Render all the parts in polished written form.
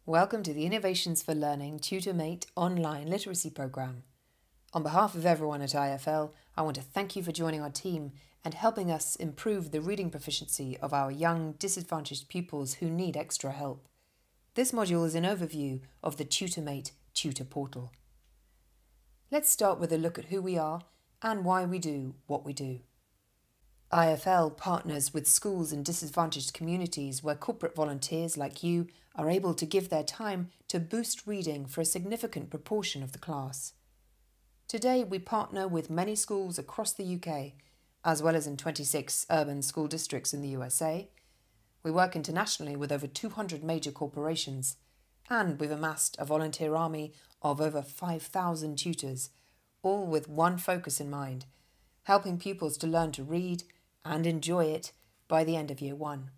Welcome to the Innovations for Learning TutorMate online literacy program. On behalf of everyone at IFL, I want to thank you for joining our team and helping us improve the reading proficiency of our young, disadvantaged pupils who need extra help. This module is an overview of the TutorMate tutor portal. Let's start with a look at who we are and why we do what we do. IFL partners with schools in disadvantaged communities where corporate volunteers like you are able to give their time to boost reading for a significant proportion of the class. Today we partner with many schools across the UK, as well as in 26 urban school districts in the USA. We work internationally with over 200 major corporations, and we've amassed a volunteer army of over 5,000 tutors, all with one focus in mind: helping pupils to learn to read and enjoy it by the end of Year 1.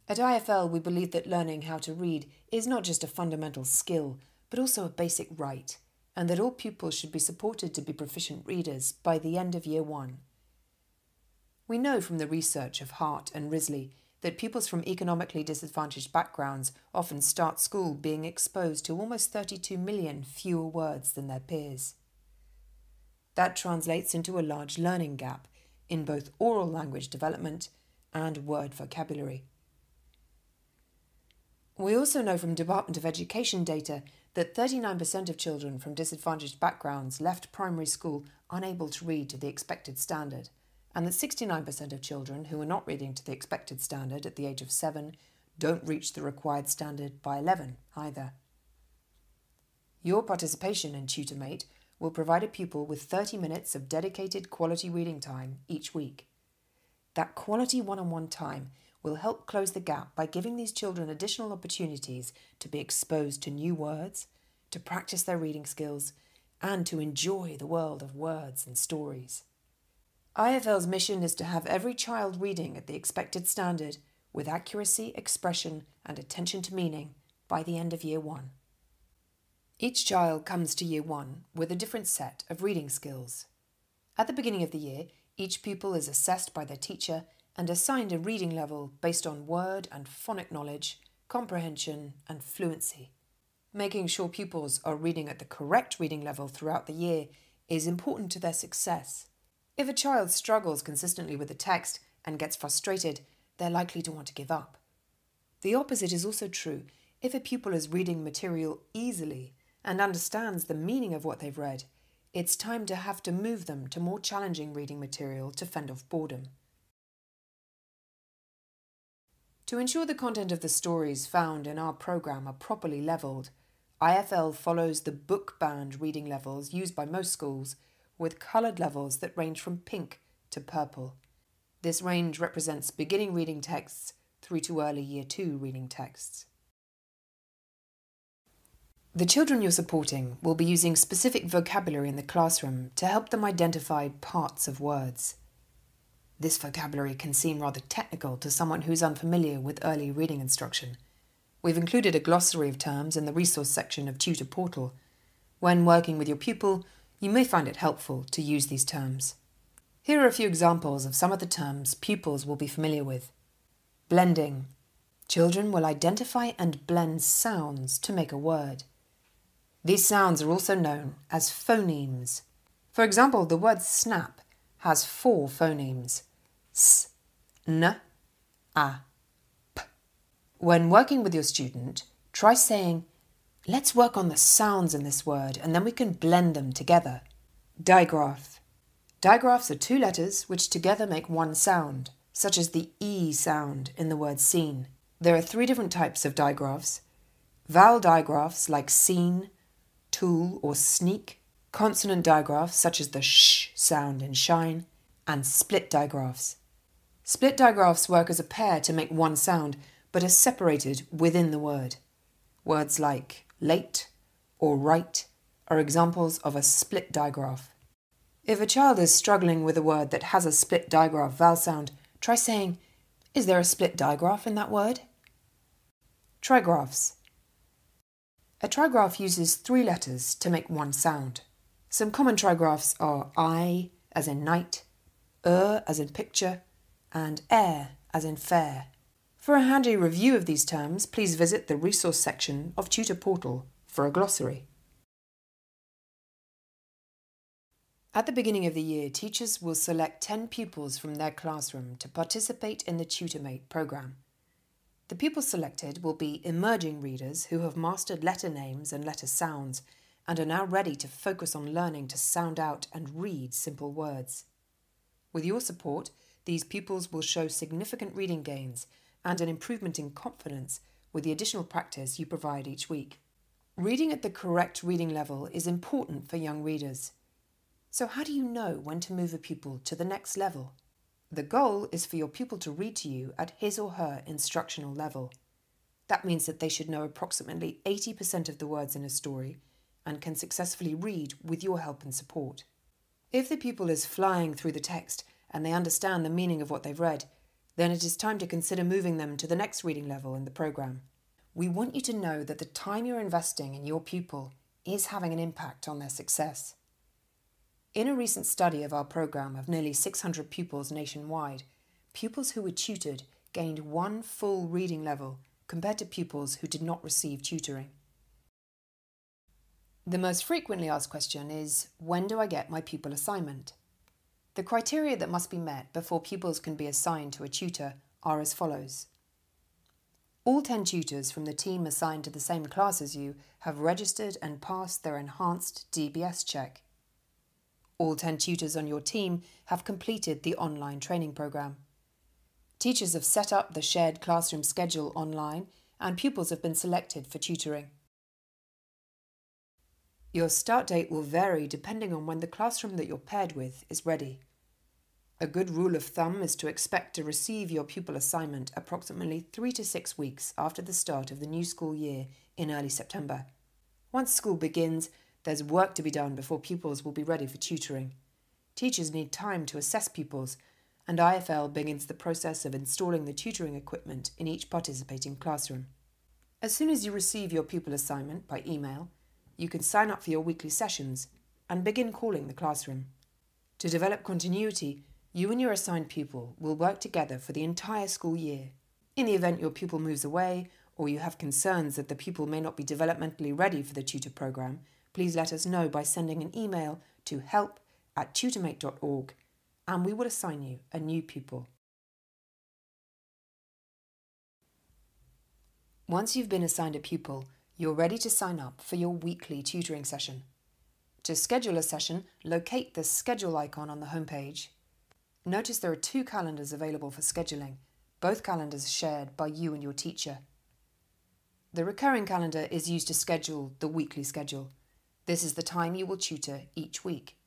At IFL, we believe that learning how to read is not just a fundamental skill, but also a basic right, and that all pupils should be supported to be proficient readers by the end of Year 1. We know from the research of Hart and Risley that pupils from economically disadvantaged backgrounds often start school being exposed to almost 32 million fewer words than their peers. That translates into a large learning gap in both oral language development and word vocabulary. We also know from Department of Education data that 39% of children from disadvantaged backgrounds left primary school unable to read to the expected standard, and that 69% of children who are not reading to the expected standard at the age of 7 don't reach the required standard by 11 either. Your participation in TutorMate will provide a pupil with 30 minutes of dedicated quality reading time each week. That quality one-on-one time will help close the gap by giving these children additional opportunities to be exposed to new words, to practice their reading skills, and to enjoy the world of words and stories. IFL's mission is to have every child reading at the expected standard with accuracy, expression, and attention to meaning by the end of Year 1. Each child comes to Year 1 with a different set of reading skills. At the beginning of the year, each pupil is assessed by their teacher and assigned a reading level based on word and phonic knowledge, comprehension, and fluency. Making sure pupils are reading at the correct reading level throughout the year is important to their success. If a child struggles consistently with the text and gets frustrated, they're likely to want to give up. The opposite is also true. If a pupil is reading material easily and understands the meaning of what they've read, it's time to have to move them to more challenging reading material to fend off boredom. To ensure the content of the stories found in our program are properly levelled, IFL follows the book-band reading levels used by most schools, with coloured levels that range from pink to purple. This range represents beginning reading texts through to early Year 2 reading texts. The children you're supporting will be using specific vocabulary in the classroom to help them identify parts of words. This vocabulary can seem rather technical to someone who's unfamiliar with early reading instruction. We've included a glossary of terms in the resource section of Tutor Portal. When working with your pupil, you may find it helpful to use these terms. Here are a few examples of some of the terms pupils will be familiar with. Blending. Children will identify and blend sounds to make a word. These sounds are also known as phonemes. For example, the word snap has 4 phonemes: s, n, a, p. When working with your student, try saying, "Let's work on the sounds in this word and then we can blend them together." Digraph. Digraphs are 2 letters which together make one sound, such as the E sound in the word scene. There are 3 different types of digraphs: vowel digraphs like seen, tool, or sneak, consonant digraphs such as the sh sound in shine, and split digraphs. Split digraphs work as a pair to make one sound, but are separated within the word. Words like late or right are examples of a split digraph. If a child is struggling with a word that has a split digraph vowel sound, try saying, "Is there a split digraph in that word?" Trigraphs. A trigraph uses 3 letters to make one sound. Some common trigraphs are I as in night, as in picture, and as in fair. For a handy review of these terms, please visit the resource section of Tutor Portal for a glossary. At the beginning of the year, teachers will select 10 pupils from their classroom to participate in the TutorMate programme. The pupils selected will be emerging readers who have mastered letter names and letter sounds and are now ready to focus on learning to sound out and read simple words. With your support, these pupils will show significant reading gains and an improvement in confidence with the additional practice you provide each week. Reading at the correct reading level is important for young readers. So how do you know when to move a pupil to the next level? The goal is for your pupil to read to you at his or her instructional level. That means that they should know approximately 80% of the words in a story and can successfully read with your help and support. If the pupil is flying through the text and they understand the meaning of what they've read, then it is time to consider moving them to the next reading level in the programme. We want you to know that the time you're investing in your pupil is having an impact on their success. In a recent study of our programme of nearly 600 pupils nationwide, pupils who were tutored gained 1 full reading level compared to pupils who did not receive tutoring. The most frequently asked question is, when do I get my pupil assignment? The criteria that must be met before pupils can be assigned to a tutor are as follows. All 10 tutors from the team assigned to the same class as you have registered and passed their enhanced DBS check. All 10 tutors on your team have completed the online training programme. Teachers have set up the shared classroom schedule online and pupils have been selected for tutoring. Your start date will vary depending on when the classroom that you're paired with is ready. A good rule of thumb is to expect to receive your pupil assignment approximately 3 to 6 weeks after the start of the new school year in early September. Once school begins, there's work to be done before pupils will be ready for tutoring. Teachers need time to assess pupils, and IFL begins the process of installing the tutoring equipment in each participating classroom. As soon as you receive your pupil assignment by email, you can sign up for your weekly sessions and begin calling the classroom. To develop continuity, you and your assigned pupil will work together for the entire school year. In the event your pupil moves away or you have concerns that the pupil may not be developmentally ready for the tutor programme, please let us know by sending an email to help@tutormate.org and we will assign you a new pupil. Once you've been assigned a pupil, you're ready to sign up for your weekly tutoring session. To schedule a session, locate the schedule icon on the homepage. Notice there are 2 calendars available for scheduling, both calendars shared by you and your teacher. The recurring calendar is used to schedule the weekly schedule. This is the time you will tutor each week.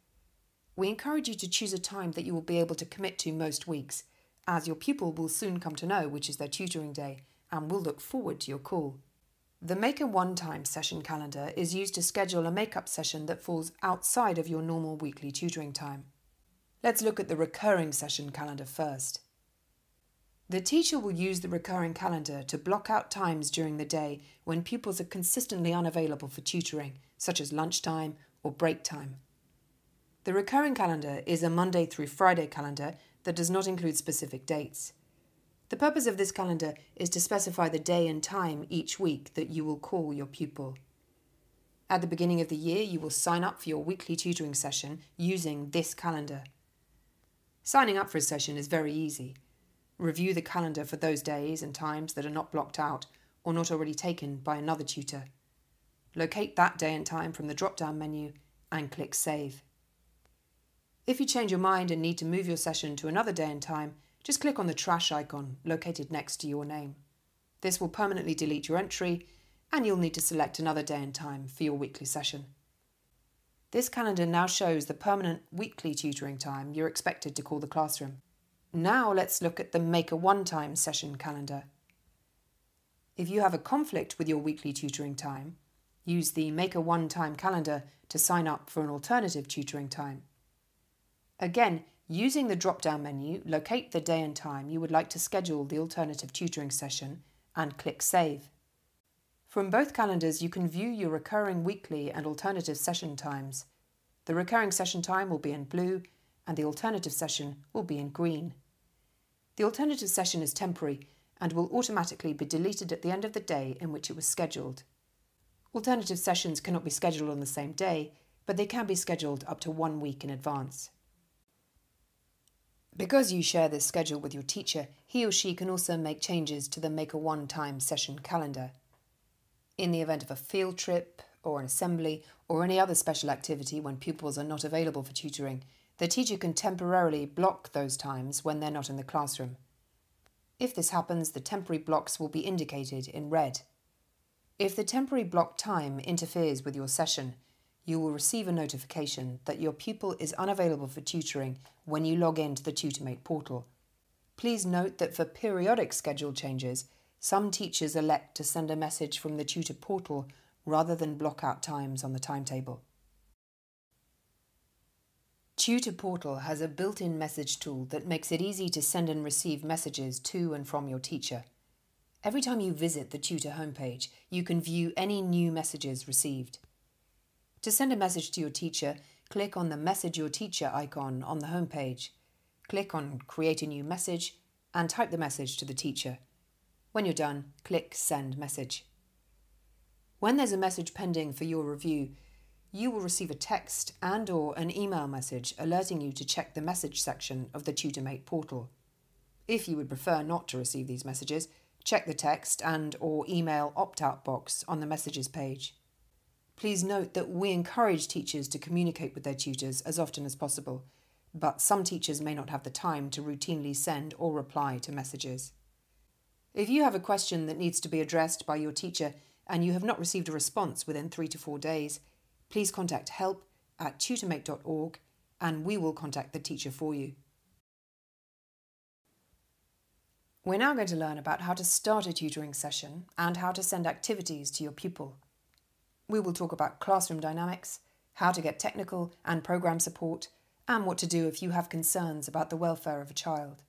We encourage you to choose a time that you will be able to commit to most weeks, as your pupil will soon come to know which is their tutoring day and will look forward to your call. The Make a One-Time session calendar is used to schedule a make-up session that falls outside of your normal weekly tutoring time. Let's look at the recurring session calendar first. The teacher will use the recurring calendar to block out times during the day when pupils are consistently unavailable for tutoring, such as lunchtime or break time. The recurring calendar is a Monday through Friday calendar that does not include specific dates. The purpose of this calendar is to specify the day and time each week that you will call your pupil. At the beginning of the year, you will sign up for your weekly tutoring session using this calendar. Signing up for a session is very easy. Review the calendar for those days and times that are not blocked out or not already taken by another tutor. Locate that day and time from the drop-down menu and click Save. If you change your mind and need to move your session to another day and time, just click on the trash icon located next to your name. This will permanently delete your entry and you'll need to select another day and time for your weekly session. This calendar now shows the permanent weekly tutoring time you're expected to call the classroom. Now let's look at the Make a One-Time session calendar. If you have a conflict with your weekly tutoring time, use the Make a One-Time calendar to sign up for an alternative tutoring time. Again, using the drop-down menu, locate the day and time you would like to schedule the alternative tutoring session and click Save. From both calendars, you can view your recurring weekly and alternative session times. The recurring session time will be in blue and the alternative session will be in green. The alternative session is temporary and will automatically be deleted at the end of the day in which it was scheduled. Alternative sessions cannot be scheduled on the same day, but they can be scheduled up to 1 week in advance. Because you share this schedule with your teacher, he or she can also make changes to the Make a One-Time session calendar. In the event of a field trip or an assembly or any other special activity when pupils are not available for tutoring, the teacher can temporarily block those times when they're not in the classroom. If this happens, the temporary blocks will be indicated in red. If the temporary block time interferes with your session, you will receive a notification that your pupil is unavailable for tutoring when you log into the TutorMate portal. Please note that for periodic schedule changes, some teachers elect to send a message from the tutor portal rather than block out times on the timetable. Tutor Portal has a built-in message tool that makes it easy to send and receive messages to and from your teacher. Every time you visit the Tutor homepage, you can view any new messages received. To send a message to your teacher, click on the Message Your Teacher icon on the homepage. Click on Create a New Message and type the message to the teacher. When you're done, click Send Message. When there's a message pending for your review, you will receive a text and/or an email message alerting you to check the message section of the TutorMate portal. If you would prefer not to receive these messages, check the text and/or email opt-out box on the messages page. Please note that we encourage teachers to communicate with their tutors as often as possible, but some teachers may not have the time to routinely send or reply to messages. If you have a question that needs to be addressed by your teacher and you have not received a response within 3 to 4 days, please contact help@tutormate.org and we will contact the teacher for you. We're now going to learn about how to start a tutoring session and how to send activities to your pupil. We will talk about classroom dynamics, how to get technical and program support, and what to do if you have concerns about the welfare of a child.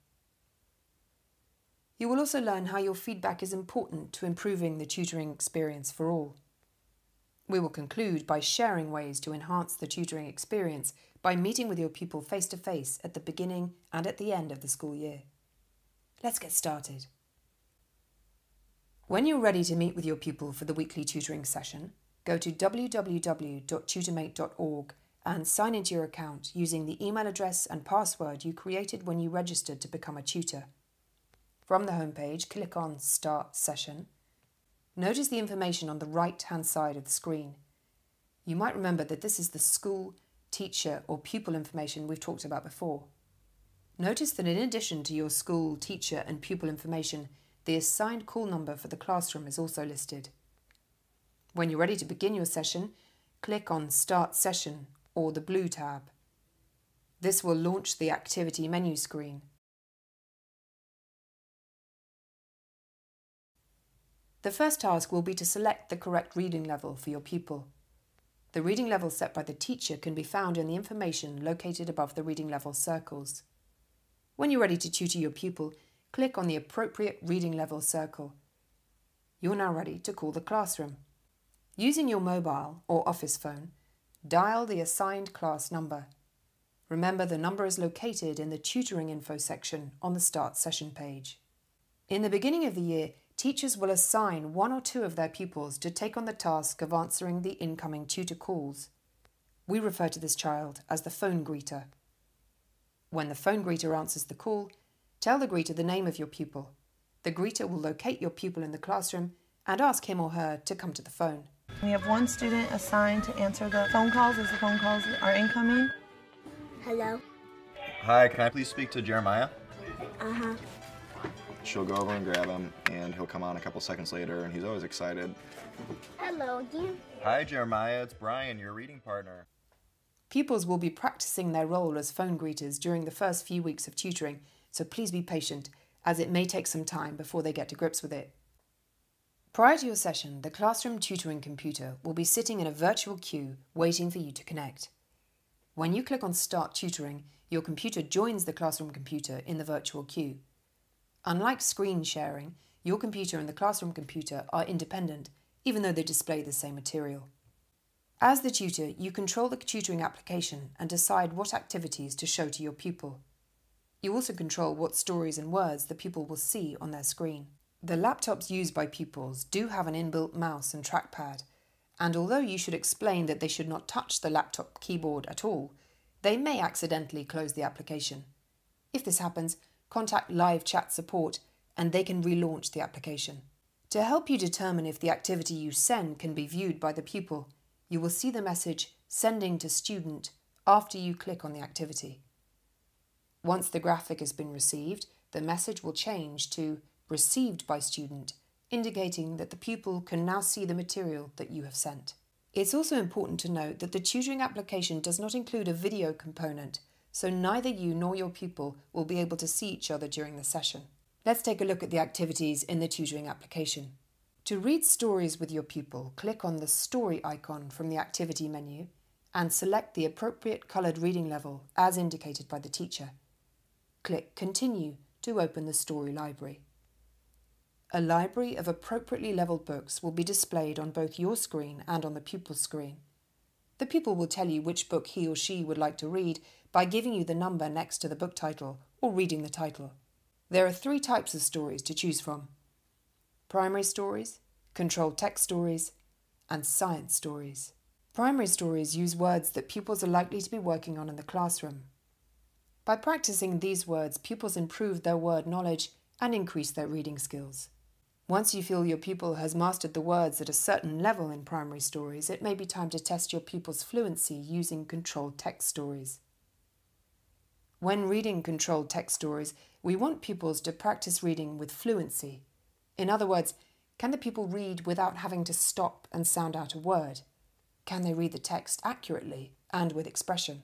You will also learn how your feedback is important to improving the tutoring experience for all. We will conclude by sharing ways to enhance the tutoring experience by meeting with your pupil face-to-face at the beginning and at the end of the school year. Let's get started. When you're ready to meet with your pupil for the weekly tutoring session, go to www.tutormate.org and sign into your account using the email address and password you created when you registered to become a tutor. From the homepage, click on Start Session. Notice the information on the right-hand side of the screen. You might remember that this is the school, teacher or pupil information we've talked about before. Notice that in addition to your school, teacher and pupil information, the assigned call number for the classroom is also listed. When you're ready to begin your session, click on Start Session or the blue tab. This will launch the activity menu screen. The first task will be to select the correct reading level for your pupil. The reading level set by the teacher can be found in the information located above the reading level circles. When you're ready to tutor your pupil, click on the appropriate reading level circle. You're now ready to call the classroom. Using your mobile or office phone, dial the assigned class number. Remember, the number is located in the Tutoring Info section on the Start Session page. In the beginning of the year, teachers will assign 1 or 2 of their pupils to take on the task of answering the incoming tutor calls. We refer to this child as the phone greeter. When the phone greeter answers the call, tell the greeter the name of your pupil. The greeter will locate your pupil in the classroom and ask him or her to come to the phone. We have 1 student assigned to answer the phone calls as the phone calls are incoming. Hello. Hi, can I please speak to Jeremiah? Uh-huh. She'll go over and grab him, and he'll come on a couple seconds later, and he's always excited. Hello again. Hi, Jeremiah. It's Brian, your reading partner. Pupils will be practicing their role as phone greeters during the first few weeks of tutoring, so please be patient, as it may take some time before they get to grips with it. Prior to your session, the classroom tutoring computer will be sitting in a virtual queue waiting for you to connect. When you click on Start Tutoring, your computer joins the classroom computer in the virtual queue. Unlike screen sharing, your computer and the classroom computer are independent, even though they display the same material. As the tutor, you control the tutoring application and decide what activities to show to your pupil. You also control what stories and words the pupil will see on their screen. The laptops used by pupils do have an inbuilt mouse and trackpad, and although you should explain that they should not touch the laptop keyboard at all, they may accidentally close the application. If this happens, contact live chat support and they can relaunch the application. To help you determine if the activity you send can be viewed by the pupil, you will see the message "Sending to Student" after you click on the activity. Once the graphic has been received, the message will change to "Received by Student," indicating that the pupil can now see the material that you have sent. It's also important to note that the tutoring application does not include a video component, so neither you nor your pupil will be able to see each other during the session. Let's take a look at the activities in the tutoring application. To read stories with your pupil, click on the story icon from the activity menu and select the appropriate coloured reading level as indicated by the teacher. Click Continue to open the story library. A library of appropriately levelled books will be displayed on both your screen and on the pupil's screen. The pupil will tell you which book he or she would like to read by giving you the number next to the book title or reading the title. There are 3 types of stories to choose from: primary stories, controlled text stories, and science stories. Primary stories use words that pupils are likely to be working on in the classroom. By practicing these words, pupils improve their word knowledge and increase their reading skills. Once you feel your pupil has mastered the words at a certain level in primary stories, it may be time to test your pupil's fluency using controlled text stories. When reading controlled text stories, we want pupils to practice reading with fluency. In other words, can the pupil read without having to stop and sound out a word? Can they read the text accurately and with expression?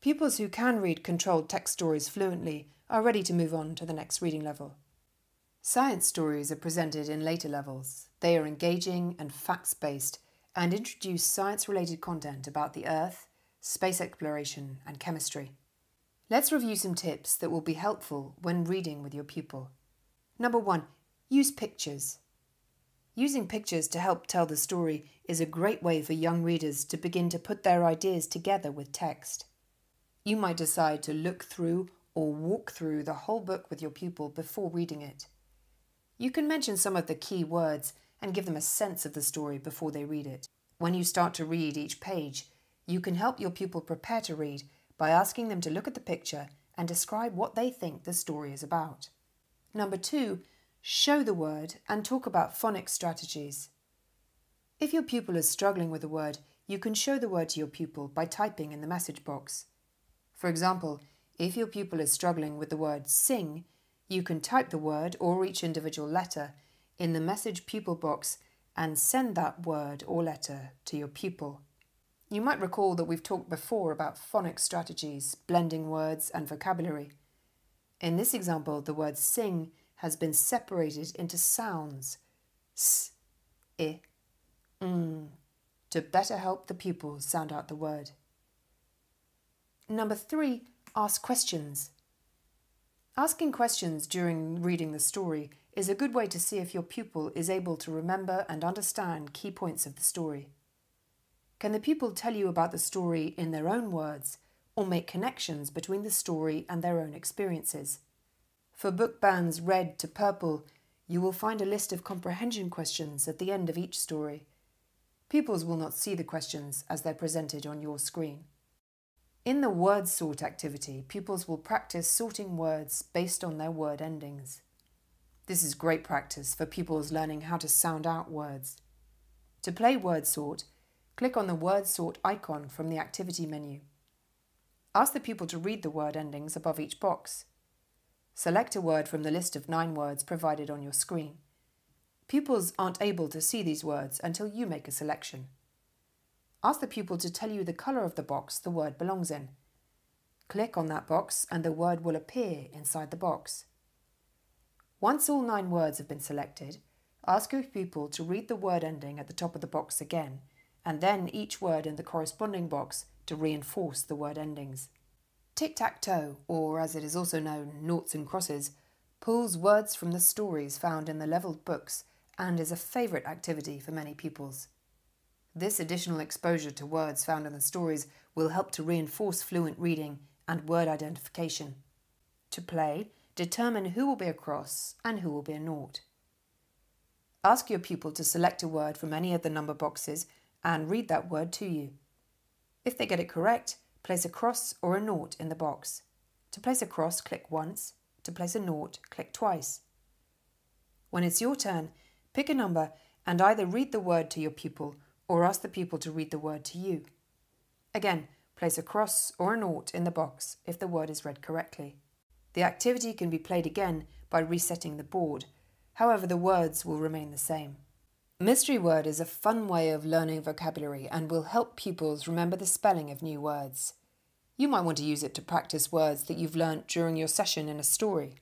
Pupils who can read controlled text stories fluently are ready to move on to the next reading level. Science stories are presented in later levels. They are engaging and facts-based and introduce science-related content about the Earth, space exploration and chemistry. Let's review some tips that will be helpful when reading with your pupil. Number 1. Use pictures. Using pictures to help tell the story is a great way for young readers to begin to put their ideas together with text. You might decide to look through or walk through the whole book with your pupil before reading it. You can mention some of the key words and give them a sense of the story before they read it. When you start to read each page, you can help your pupil prepare to read by asking them to look at the picture and describe what they think the story is about. Number 2, show the word and talk about phonics strategies. If your pupil is struggling with a word, you can show the word to your pupil by typing in the message box. For example, if your pupil is struggling with the word sing, you can type the word or each individual letter in the message pupil box and send that word or letter to your pupil. You might recall that we've talked before about phonics strategies, blending words and vocabulary. In this example, the word sing has been separated into sounds, s, I, to better help the pupil sound out the word. Number 3, ask questions. Asking questions during reading the story is a good way to see if your pupil is able to remember and understand key points of the story. Can the pupil tell you about the story in their own words or make connections between the story and their own experiences? For book bands red to purple, you will find a list of comprehension questions at the end of each story. Pupils will not see the questions as they're presented on your screen. In the word sort activity, pupils will practice sorting words based on their word endings. This is great practice for pupils learning how to sound out words. To play word sort, click on the word sort icon from the activity menu. Ask the pupil to read the word endings above each box. Select a word from the list of 9 words provided on your screen. Pupils aren't able to see these words until you make a selection. Ask the pupil to tell you the colour of the box the word belongs in. Click on that box and the word will appear inside the box. Once all 9 words have been selected, ask your pupil to read the word ending at the top of the box again, and then each word in the corresponding box to reinforce the word endings. Tic-tac-toe, or as it is also known, noughts and crosses, pulls words from the stories found in the levelled books and is a favourite activity for many pupils. This additional exposure to words found in the stories will help to reinforce fluent reading and word identification. To play, determine who will be a cross and who will be a nought. Ask your pupil to select a word from any of the number boxes and read that word to you. If they get it correct, place a cross or a nought in the box. To place a cross, click once. To place a nought, click twice. When it's your turn, pick a number and either read the word to your pupil or ask the pupil to read the word to you. Again, place a cross or a nought in the box if the word is read correctly. The activity can be played again by resetting the board. However, the words will remain the same. Mystery word is a fun way of learning vocabulary and will help pupils remember the spelling of new words. You might want to use it to practice words that you've learnt during your session in a story.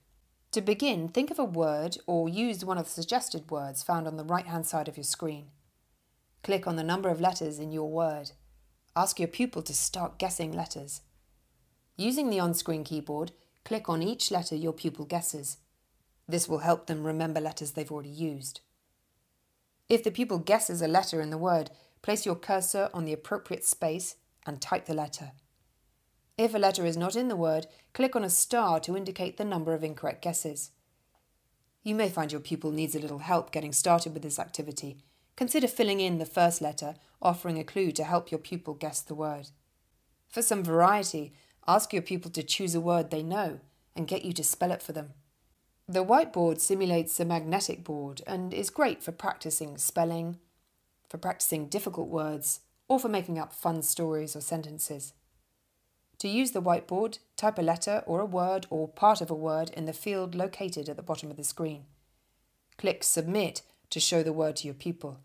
To begin, think of a word or use one of the suggested words found on the right-hand side of your screen. Click on the number of letters in your word. Ask your pupil to start guessing letters. Using the on-screen keyboard, click on each letter your pupil guesses. This will help them remember letters they've already used. If the pupil guesses a letter in the word, place your cursor on the appropriate space and type the letter. If a letter is not in the word, click on a star to indicate the number of incorrect guesses. You may find your pupil needs a little help getting started with this activity. Consider filling in the first letter, offering a clue to help your pupil guess the word. For some variety, ask your pupil to choose a word they know and get you to spell it for them. The whiteboard simulates a magnetic board and is great for practicing spelling, for practicing difficult words, or for making up fun stories or sentences. To use the whiteboard, type a letter or a word or part of a word in the field located at the bottom of the screen. Click Submit to show the word to your pupil.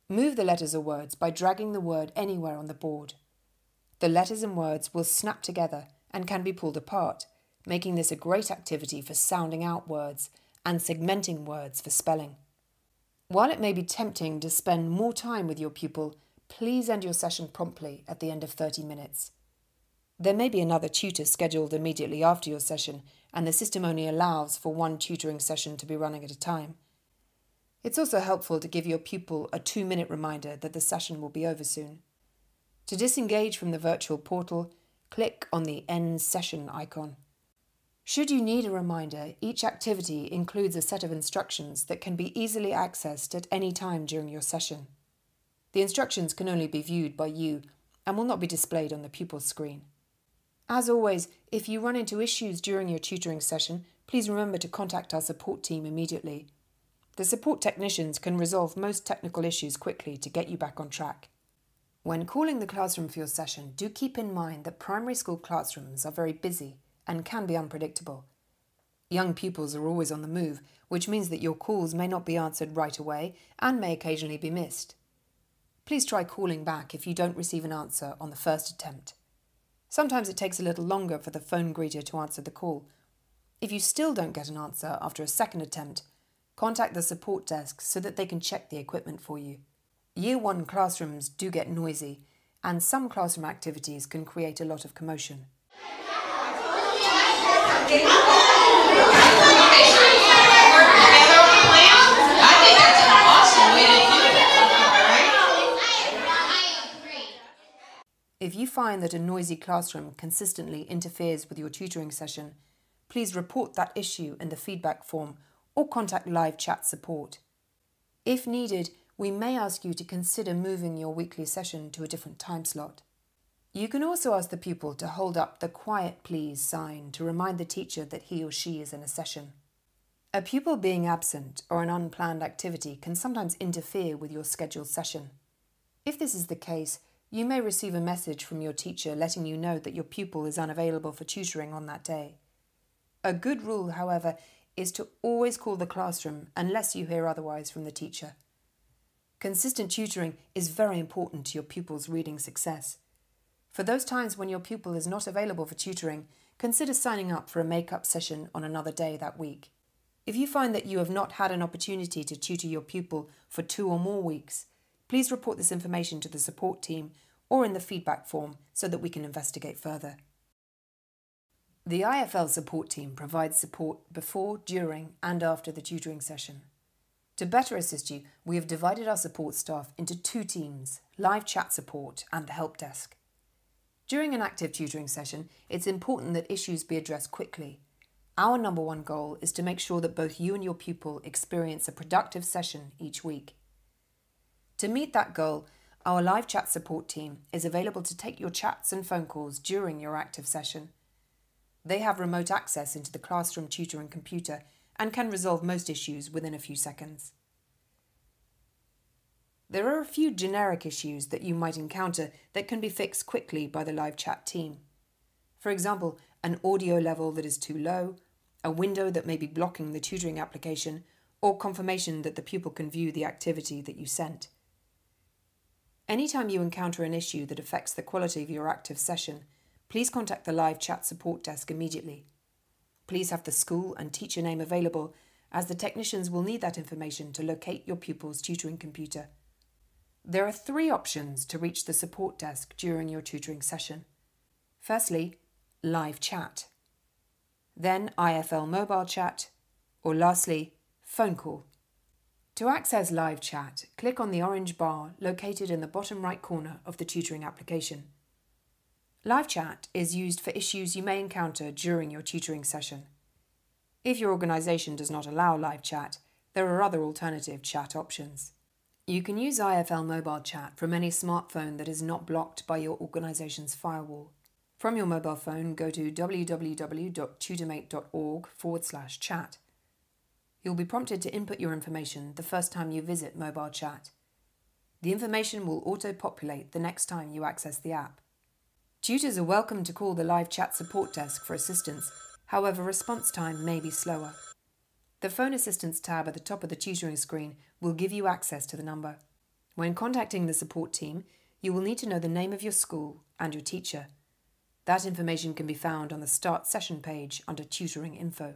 Move the letters or words by dragging the word anywhere on the board. The letters and words will snap together and can be pulled apart, making this a great activity for sounding out words and segmenting words for spelling. While it may be tempting to spend more time with your pupil, please end your session promptly at the end of 30 minutes. There may be another tutor scheduled immediately after your session, and the system only allows for one tutoring session to be running at a time. It's also helpful to give your pupil a 2-minute reminder that the session will be over soon. To disengage from the virtual portal, click on the End Session icon. Should you need a reminder, each activity includes a set of instructions that can be easily accessed at any time during your session. The instructions can only be viewed by you and will not be displayed on the pupil's screen. As always, if you run into issues during your tutoring session, please remember to contact our support team immediately. The support technicians can resolve most technical issues quickly to get you back on track. When calling the classroom for your session, do keep in mind that primary school classrooms are very busy and can be unpredictable. Young pupils are always on the move, which means that your calls may not be answered right away and may occasionally be missed. Please try calling back if you don't receive an answer on the first attempt. Sometimes it takes a little longer for the phone greeter to answer the call. If you still don't get an answer after a second attempt, contact the support desk so that they can check the equipment for you. Year 1 classrooms do get noisy, and some classroom activities can create a lot of commotion. If you find that a noisy classroom consistently interferes with your tutoring session, please report that issue in the feedback form or contact live chat support. If needed, we may ask you to consider moving your weekly session to a different time slot. You can also ask the pupil to hold up the "Quiet Please" sign to remind the teacher that he or she is in a session. A pupil being absent or an unplanned activity can sometimes interfere with your scheduled session. If this is the case, you may receive a message from your teacher letting you know that your pupil is unavailable for tutoring on that day. A good rule, however, is to always call the classroom unless you hear otherwise from the teacher. Consistent tutoring is very important to your pupil's reading success. For those times when your pupil is not available for tutoring, consider signing up for a make-up session on another day that week. If you find that you have not had an opportunity to tutor your pupil for 2 or more weeks, please report this information to the support team or in the feedback form so that we can investigate further. The IFL support team provides support before, during, and after the tutoring session. To better assist you, we have divided our support staff into 2 teams, live chat support and the help desk. During an active tutoring session, it's important that issues be addressed quickly. Our number one goal is to make sure that both you and your pupil experience a productive session each week. To meet that goal, our live chat support team is available to take your chats and phone calls during your active session. They have remote access into the classroom tutoring computer and can resolve most issues within a few seconds. There are a few generic issues that you might encounter that can be fixed quickly by the live chat team. For example, an audio level that is too low, a window that may be blocking the tutoring application, or confirmation that the pupil can view the activity that you sent. Anytime you encounter an issue that affects the quality of your active session, please contact the live chat support desk immediately. Please have the school and teacher name available, as the technicians will need that information to locate your pupil's tutoring computer. There are 3 options to reach the support desk during your tutoring session. Firstly, live chat. Then IFL mobile chat, or lastly, phone call. To access live chat, click on the orange bar located in the bottom right corner of the tutoring application. Live chat is used for issues you may encounter during your tutoring session. If your organisation does not allow live chat, there are other alternative chat options. You can use IFL mobile chat from any smartphone that is not blocked by your organisation's firewall. From your mobile phone, go to www.tutormate.org/chat. You'll be prompted to input your information the first time you visit mobile chat. The information will auto-populate the next time you access the app. Tutors are welcome to call the live chat support desk for assistance, however response time may be slower. The Phone Assistance tab at the top of the tutoring screen will give you access to the number. When contacting the support team, you will need to know the name of your school and your teacher. That information can be found on the Start Session page under Tutoring Info.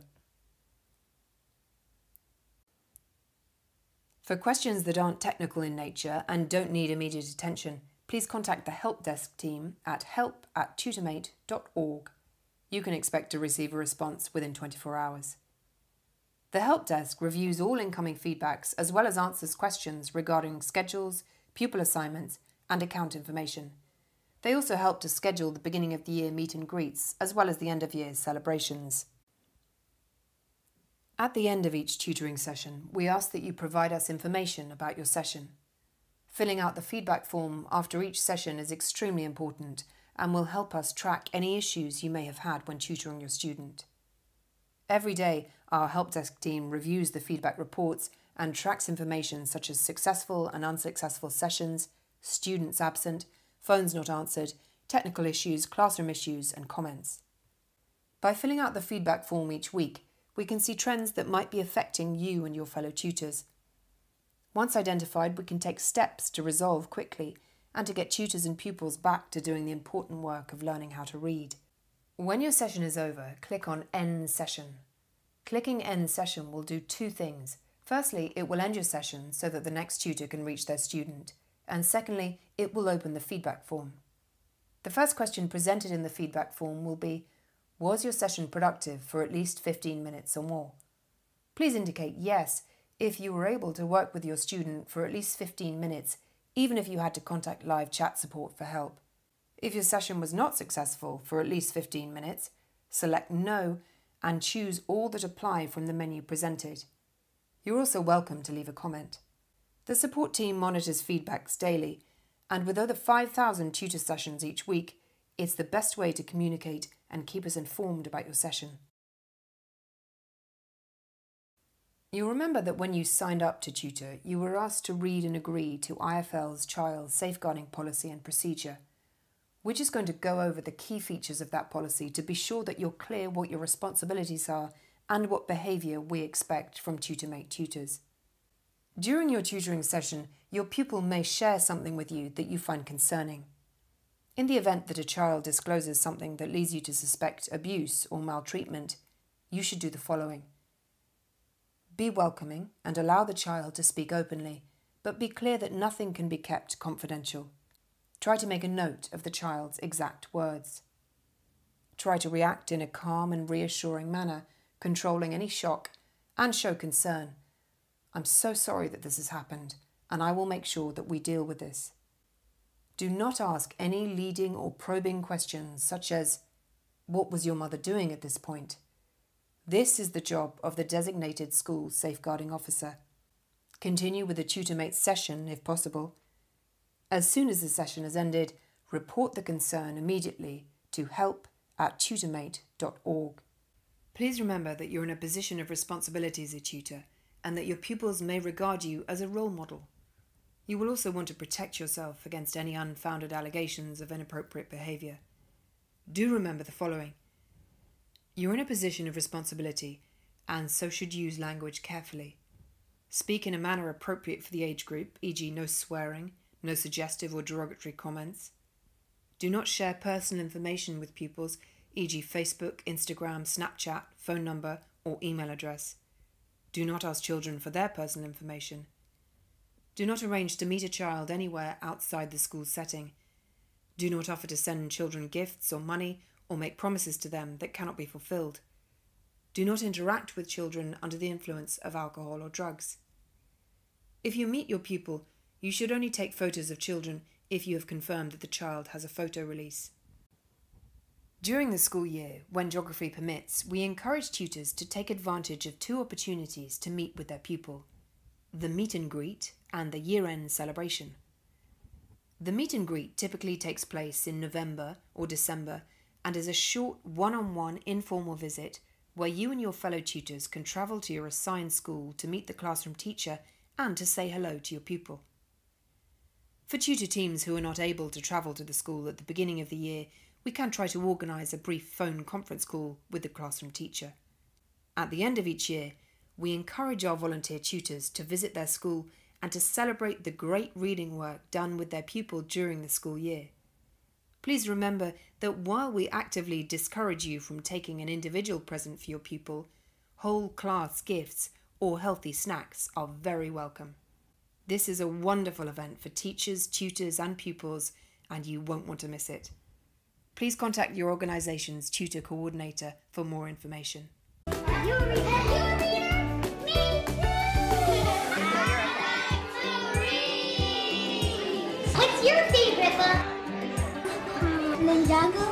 For questions that aren't technical in nature and don't need immediate attention, please contact the help desk team at help@tutormate.org. You can expect to receive a response within 24 hours. The help desk reviews all incoming feedbacks as well as answers questions regarding schedules, pupil assignments, and account information. They also help to schedule the beginning of the year meet and greets as well as the end of year celebrations. At the end of each tutoring session, we ask that you provide us information about your session. Filling out the feedback form after each session is extremely important and will help us track any issues you may have had when tutoring your student. Every day, our help desk team reviews the feedback reports and tracks information such as successful and unsuccessful sessions, students absent, phones not answered, technical issues, classroom issues, and comments. By filling out the feedback form each week, we can see trends that might be affecting you and your fellow tutors. Once identified, we can take steps to resolve quickly and to get tutors and pupils back to doing the important work of learning how to read. When your session is over, click on End Session. Clicking End Session will do 2 things. Firstly, it will end your session so that the next tutor can reach their student. And secondly, it will open the feedback form. The first question presented in the feedback form will be, was your session productive for at least 15 minutes or more? Please indicate yes if you were able to work with your student for at least 15 minutes, even if you had to contact live chat support for help. If your session was not successful for at least 15 minutes, select No and choose all that apply from the menu presented. You're also welcome to leave a comment. The support team monitors feedbacks daily, and with over 5,000 tutor sessions each week, it's the best way to communicate and keep us informed about your session. You'll remember that when you signed up to tutor, you were asked to read and agree to IFL's Child Safeguarding Policy and Procedure. We're just going to go over the key features of that policy to be sure that you're clear what your responsibilities are and what behaviour we expect from TutorMate tutors. During your tutoring session, your pupil may share something with you that you find concerning. In the event that a child discloses something that leads you to suspect abuse or maltreatment, you should do the following. Be welcoming and allow the child to speak openly, but be clear that nothing can be kept confidential. Try to make a note of the child's exact words. Try to react in a calm and reassuring manner, controlling any shock, and show concern. I'm so sorry that this has happened, and I will make sure that we deal with this. Do not ask any leading or probing questions such as, what was your mother doing at this point? This is the job of the designated school safeguarding officer. Continue with the TutorMate session if possible. As soon as the session has ended, report the concern immediately to help@tutormate.org. Please remember that you're in a position of responsibility as a tutor and that your pupils may regard you as a role model. You will also want to protect yourself against any unfounded allegations of inappropriate behaviour. Do remember the following. You're in a position of responsibility and so should use language carefully. Speak in a manner appropriate for the age group, e.g. no swearing, no suggestive or derogatory comments. Do not share personal information with pupils, e.g. Facebook, Instagram, Snapchat, phone number or email address. Do not ask children for their personal information. Do not arrange to meet a child anywhere outside the school setting. Do not offer to send children gifts or money or make promises to them that cannot be fulfilled. Do not interact with children under the influence of alcohol or drugs. If you meet your pupil, you should only take photos of children if you have confirmed that the child has a photo release. During the school year, when geography permits, we encourage tutors to take advantage of two opportunities to meet with their pupil: the meet and greet and the year-end celebration. The meet and greet typically takes place in November or December and is a short one-on-one informal visit where you and your fellow tutors can travel to your assigned school to meet the classroom teacher and to say hello to your pupil. For tutor teams who are not able to travel to the school at the beginning of the year, we can try to organise a brief phone conference call with the classroom teacher. At the end of each year, we encourage our volunteer tutors to visit their school and to celebrate the great reading work done with their pupil during the school year. Please remember that while we actively discourage you from taking an individual present for your pupil, whole class gifts or healthy snacks are very welcome. This is a wonderful event for teachers, tutors and pupils, and you won't want to miss it. Please contact your organisation's tutor coordinator for more information. You a reader? Me too! What's your favorite book? Ninjago.